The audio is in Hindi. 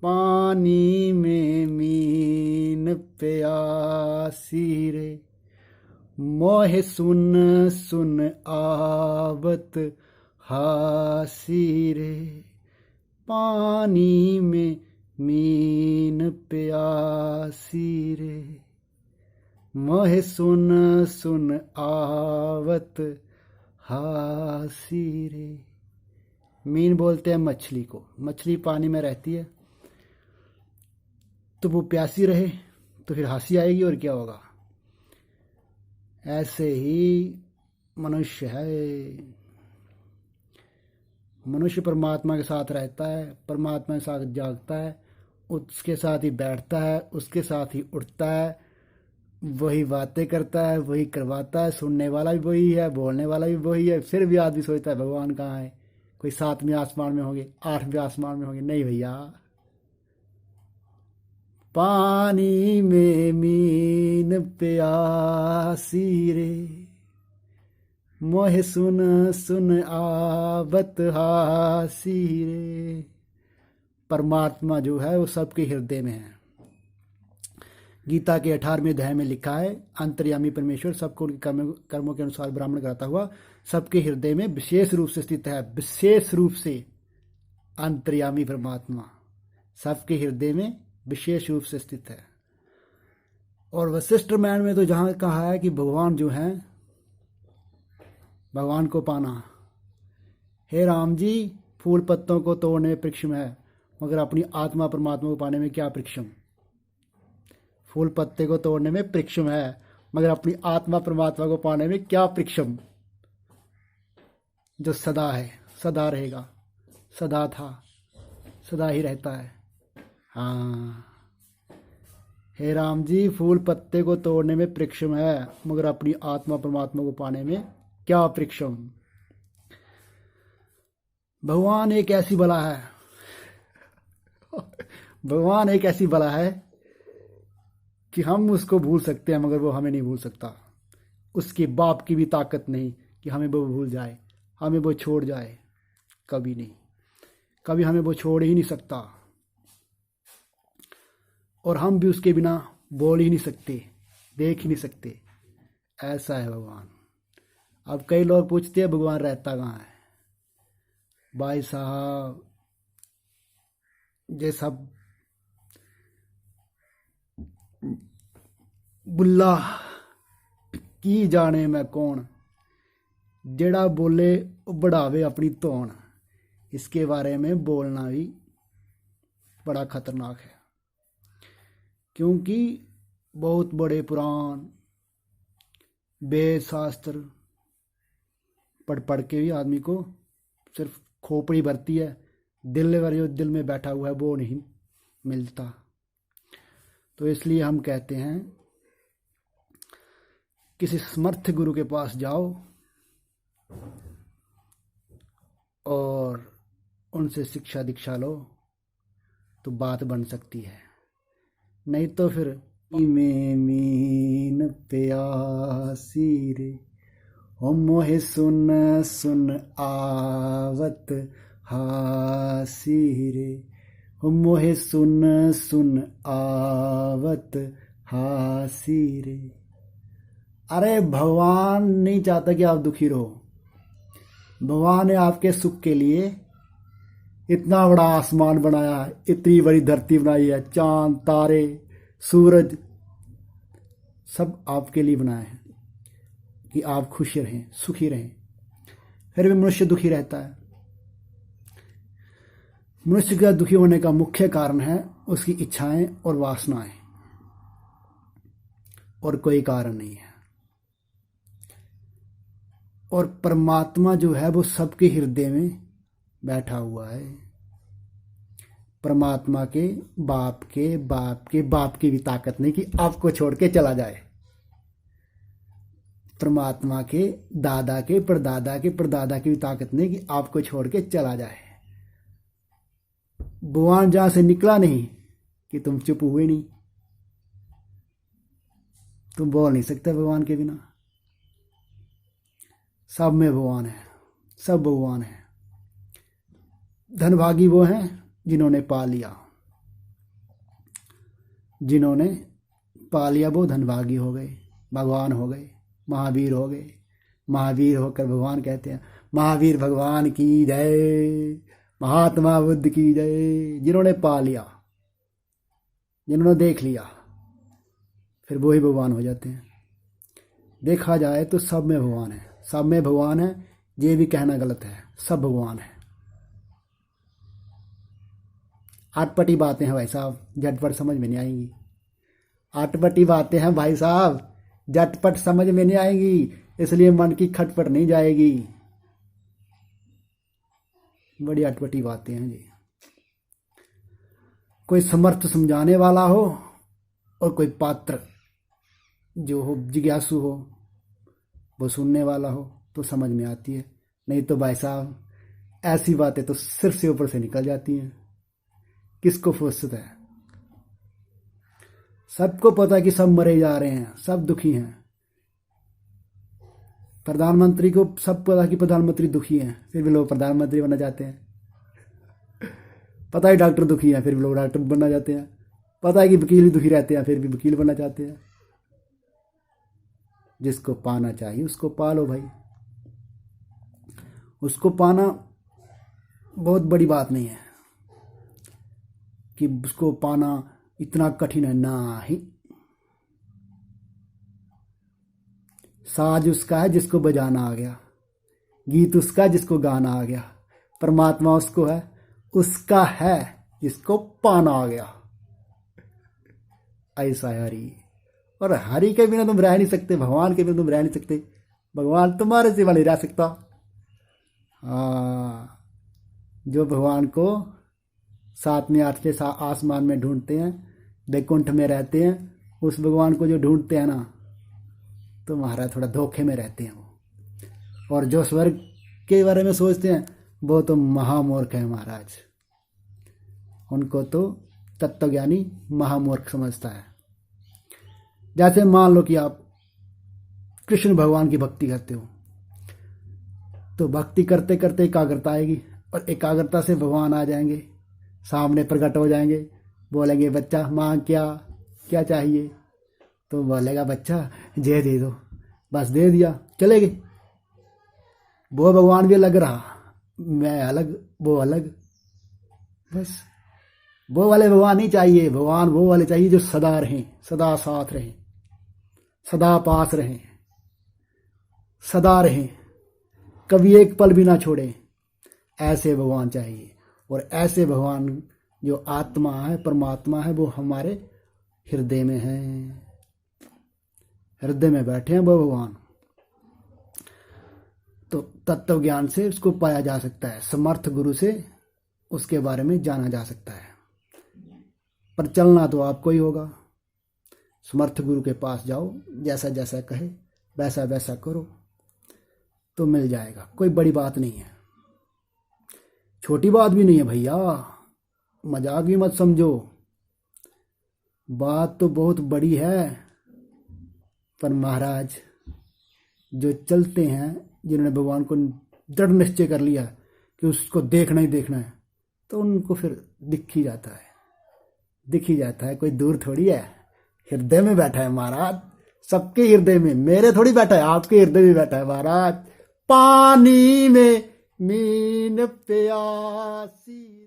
पानी में मीन प्यासी रे, मोहे सुन सुन आवत हासी रे। पानी में मीन प्यासी रे, मोहे सुन सुन आवत हासी रे। मीन बोलते हैं मछली को। मछली पानी में रहती है तो वो प्यासी रहे तो फिर हंसी आएगी और क्या होगा। ऐसे ही मनुष्य है। मनुष्य परमात्मा के साथ रहता है, परमात्मा के साथ जागता है, उसके साथ ही बैठता है, उसके साथ ही उठता है, वही बातें करता है, वही करवाता है। सुनने वाला भी वही है, बोलने वाला भी वही है। फिर भी आदमी सोचता है भगवान कहाँ है, कोई 7वें आसमान में होंगे, 8वें आसमान में होंगे। नहीं भैया, पानी में मीन प्यासी रे, मोहे सुन सुन आवत हासी रे। परमात्मा जो है वो सबके हृदय में है। गीता के 18वें अध्याय में लिखा है, अंतर्यामी परमेश्वर सबको उनके कर्मों के अनुसार ब्राह्मण कराता हुआ सबके हृदय में विशेष रूप से स्थित है। विशेष रूप से अंतर्यामी परमात्मा सबके हृदय में विशेष रूप से स्थित है। और वशिष्ठ रामायण में तो जहाँ कहा है कि भगवान जो हैं, भगवान को पाना, हे राम जी, फूल पत्तों को तोड़ने में परिश्रम है, मगर अपनी आत्मा परमात्मा को पाने में क्या परिश्रम। फूल पत्ते को तोड़ने में परिश्रम है, मगर अपनी आत्मा परमात्मा को पाने में क्या परिश्रम। जो सदा है, सदा रहेगा, सदा था, सदा ही रहता है। हाँ, हे राम जी, फूल पत्ते को तोड़ने में परिश्रम है, मगर अपनी आत्मा परमात्मा को पाने में क्या परिश्रम। भगवान एक ऐसी बला है, भगवान एक ऐसी बला है कि हम उसको भूल सकते हैं मगर वो हमें नहीं भूल सकता। उसके बाप की भी ताकत नहीं कि हमें वो भूल जाए, हमें वो छोड़ जाए। कभी नहीं, कभी हमें वो छोड़ ही नहीं सकता। और हम भी उसके बिना बोल ही नहीं सकते, देख ही नहीं सकते। ऐसा है भगवान। अब कई लोग पूछते हैं भगवान रहता कहाँ है। भाई साहब, ये सब बुल्ला की जाने मैं कौन, जेड़ा बोले बढ़ावे अपनी तोन। इसके बारे में बोलना भी बड़ा खतरनाक है, क्योंकि बहुत बड़े पुराण वेद शास्त्र पढ़ पढ़ के भी आदमी को सिर्फ खोपड़ी भरती है, दिल में जो दिल में बैठा हुआ है वो नहीं मिलता। तो इसलिए हम कहते हैं किसी समर्थ गुरु के पास जाओ और उनसे शिक्षा दीक्षा लो तो बात बन सकती है। नहीं तो फिर में मीन प्यासी रे, हो मोहे सुन सुन आवत हासी रे, हो मोहे सुन सुन आवत हासी रे। अरे भगवान नहीं चाहता कि आप दुखी रहो। भगवान ने आपके सुख के लिए इतना बड़ा आसमान बनाया है, इतनी बड़ी धरती बनाई है, चांद तारे सूरज सब आपके लिए बनाए हैं कि आप खुश रहें, सुखी रहें। फिर भी मनुष्य दुखी रहता है। मनुष्य का दुखी होने का मुख्य कारण है उसकी इच्छाएं और वासनाएं, और कोई कारण नहीं है। और परमात्मा जो है वो सबके हृदय में बैठा हुआ है। परमात्मा के बाप के बाप के बाप की भी ताकत नहीं कि आपको छोड़ के चला जाए। परमात्मा के दादा के परदादा के परदादा की भी ताकत नहीं कि आपको छोड़ के चला जाए। भगवान जहां से निकला नहीं कि तुम चुप हुए नहीं। तुम बोल नहीं सकते भगवान के बिना। सब में भगवान है, सब भगवान है। धनभागी वो हैं जिन्होंने पा लिया, जिन्होंने पा लिया वो धनभागी हो गए, भगवान हो गए, महावीर हो गए। महावीर होकर भगवान कहते हैं महावीर भगवान की जय, महात्मा बुद्ध की जय। जिन्होंने पा लिया, जिन्होंने देख लिया, फिर वो ही भगवान हो जाते हैं। देखा जाए तो सब में भगवान है, सब में भगवान है, ये भी कहना गलत है, सब भगवान है। आटपटी बातें हैं भाई साहब, झटपट समझ में नहीं आएंगी। आटपटी बातें हैं भाई साहब, झटपट समझ में नहीं आएंगी, इसलिए मन की खटपट नहीं जाएगी। बड़ी अटपटी बातें हैं जी। कोई समर्थ समझाने वाला हो और कोई पात्र जो हो, जिज्ञासु हो, वो सुनने वाला हो तो समझ में आती है, नहीं तो भाई साहब ऐसी बातें तो सिर से ऊपर से निकल जाती हैं। किसको फुर्सत है? सबको पता है कि सब मरे जा रहे हैं, सब दुखी हैं। प्रधानमंत्री को सब पता कि प्रधानमंत्री दुखी हैं, फिर भी लोग प्रधानमंत्री बनना चाहते हैं। पता है डॉक्टर दुखी हैं, फिर भी लोग डॉक्टर बनना चाहते हैं। पता है कि वकील दुखी रहते हैं, फिर भी वकील बनना चाहते हैं। जिसको पाना चाहिए उसको पालो भाई, उसको पाना बहुत बड़ी बात नहीं है कि उसको पाना इतना कठिन है, ना ही। साज उसका है जिसको बजाना आ गया, गीत उसका है जिसको गाना आ गया, परमात्मा उसको है, उसका है जिसको पाना आ गया। ऐसा है हरि, और हरि के बिना तुम रह नहीं सकते, भगवान के बिना तुम रह नहीं सकते, भगवान तुम्हारे सिवा नहीं रह सकता। जो भगवान को सातवें आठवें आसमान में ढूंढते हैं, वैकुंठ में रहते हैं, उस भगवान को जो ढूंढते हैं ना, तो महाराज थोड़ा धोखे में रहते हैं वो। और जो स्वर्ग के बारे में सोचते हैं वो तो महामूर्ख है महाराज, उनको तो तत्वज्ञानी महामूर्ख समझता है। जैसे मान लो कि आप कृष्ण भगवान की भक्ति करते हो, तो भक्ति करते करते एकाग्रता आएगी, और एकाग्रता से भगवान आ जाएंगे, सामने प्रकट हो जाएंगे, बोलेंगे बच्चा मांग क्या चाहिए, तो बोलेगा बच्चा ये दे दो, बस दे दिया, चले गए। वो भगवान भी अलग रहा, मैं अलग वो अलग, बस। वो वाले भगवान नहीं चाहिए, भगवान वो वाले चाहिए जो सदा रहें, सदा साथ रहें, सदा पास रहें, सदा रहें, कभी एक पल भी ना छोड़ें, ऐसे भगवान चाहिए। और ऐसे भगवान जो आत्मा है, परमात्मा है, वो हमारे हृदय में है, हृदय में बैठे हैं वो भगवान। तो तत्व ज्ञान से उसको पाया जा सकता है, समर्थ गुरु से उसके बारे में जाना जा सकता है, पर चलना तो आपको ही होगा। समर्थ गुरु के पास जाओ, जैसा जैसा कहे वैसा वैसा करो तो मिल जाएगा। कोई बड़ी बात नहीं है, छोटी बात भी नहीं है भैया, मजाक भी मत समझो, बात तो बहुत बड़ी है। पर महाराज जो चलते हैं, जिन्होंने भगवान को दृढ़ निश्चय कर लिया कि उसको देखना ही देखना है, तो उनको फिर दिख ही जाता है, दिख ही जाता है, कोई दूर थोड़ी है, हृदय में बैठा है महाराज, सबके हृदय में, मेरे थोड़ी बैठा है, आपके हृदय में बैठा है महाराज। पानी में मीन प्यासी।